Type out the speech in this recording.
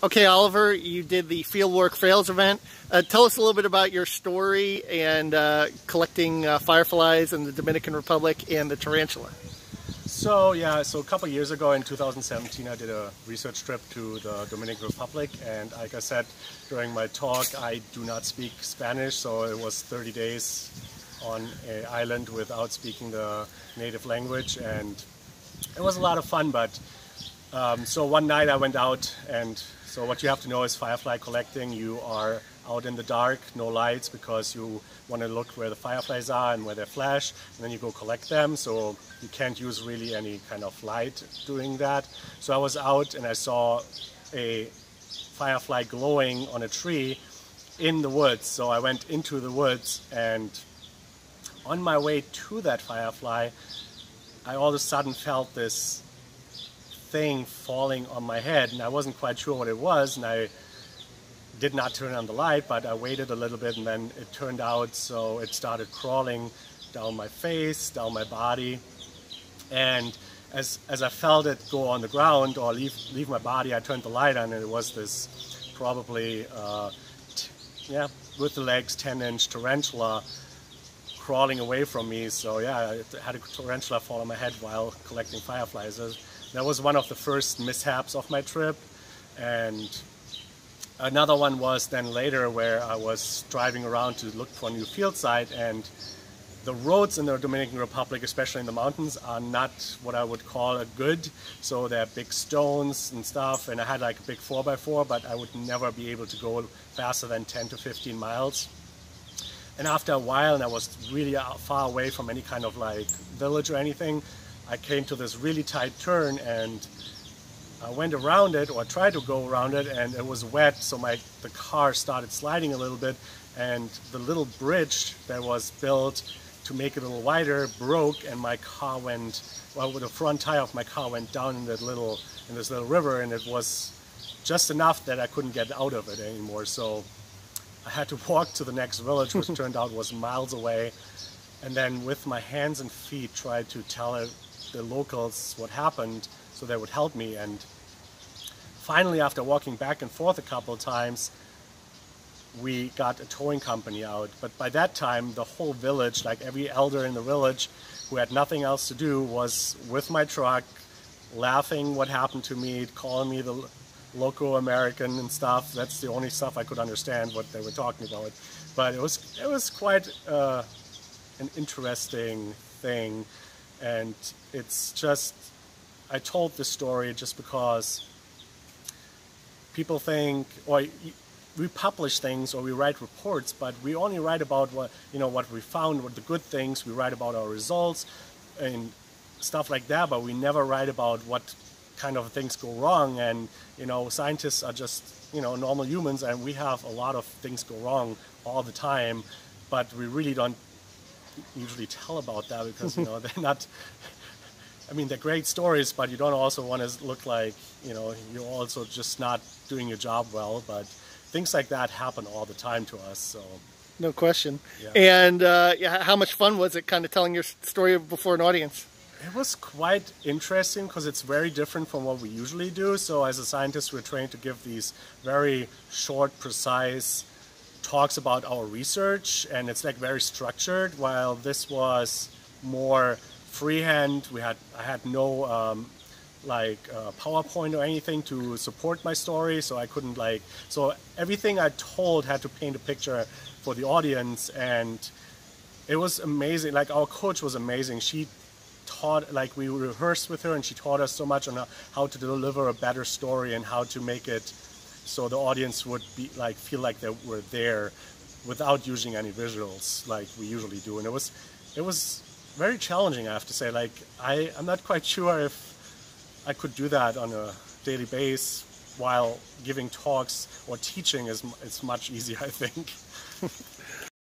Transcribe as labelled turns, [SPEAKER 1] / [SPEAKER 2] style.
[SPEAKER 1] Okay, Oliver, you did the Fieldwork Fails event. Tell us a little bit about your story and collecting fireflies in the Dominican Republic and the tarantula.
[SPEAKER 2] So a couple years ago in 2017 I did a research trip to the Dominican Republic, and like I said during my talk, I do not speak Spanish, so it was 30 days on an island without speaking the native language, and it was a lot of fun. But so one night I went out, and so what you have to know is firefly collecting, you are out in the dark, no lights, because you want to look where the fireflies are and where they flash, and then you go collect them, so you can't use really any kind of light doing that. So I was out and I saw a firefly glowing on a tree in the woods, so I went into the woods, and on my way to that firefly I all of a sudden felt this thing falling on my head, and I wasn't quite sure what it was, and I did not turn on the light, but I waited a little bit, and then it turned out, so it started crawling down my face, down my body, and as I felt it go on the ground or leave my body, I turned the light on, and it was this probably with the legs 10-inch tarantula crawling away from me. So yeah, I had a tarantula fall on my head while collecting fireflies. That was one of the first mishaps of my trip. And another one was then later, where I was driving around to look for a new field site, and the roads in the Dominican Republic, especially in the mountains, are not what I would call a good. So there are big stones and stuff, and I had like a big 4x4, but I would never be able to go faster than 10 to 15 miles. And after a while, and I was really far away from any kind of like village or anything, I came to this really tight turn, and I went around it, or tried to go around it, and it was wet, so the car started sliding a little bit, and the little bridge that was built to make it a little wider broke, and my car went, well, the front tire of my car went down in this little river, and it was just enough that I couldn't get out of it anymore. So I had to walk to the next village, which turned out was miles away, and then with my hands and feet tried to tell the locals what happened so they would help me. And finally, after walking back and forth a couple of times, we got a towing company out. But by that time, the whole village, like every elder in the village who had nothing else to do, was with my truck, laughing what happened to me, calling me the local American and stuff. That's the only stuff I could understand what they were talking about. But it was quite an interesting thing, and it's just, I told this story just because people think, or we publish things or we write reports, but we only write about what we found, what the good things. We write about our results and stuff like that, but we never write about what kind of things go wrong. And scientists are just normal humans, and we have a lot of things go wrong all the time, but we really don't usually tell about that, because they're not, I mean, they're great stories, but you don't also want to look like you're also just not doing your job well. But things like that happen all the time to us. So
[SPEAKER 1] no question.
[SPEAKER 2] Yeah.
[SPEAKER 1] And how much fun was it kind of telling your story before an audience?
[SPEAKER 2] It was quite interesting, because it's very different from what we usually do. So as a scientist, we're trained to give these very short, precise talks about our research, and it's like very structured, while this was more freehand. I had no PowerPoint or anything to support my story, so I couldn't so everything I told had to paint a picture for the audience. And it was amazing. Like, our coach was amazing. She taught, we rehearsed with her, and she taught us so much on how to deliver a better story and how to make it so the audience would be feel like they were there without using any visuals like we usually do. And it was very challenging, I have to say. I'm not quite sure if I could do that on a daily basis, while giving talks or teaching is much easier, I think.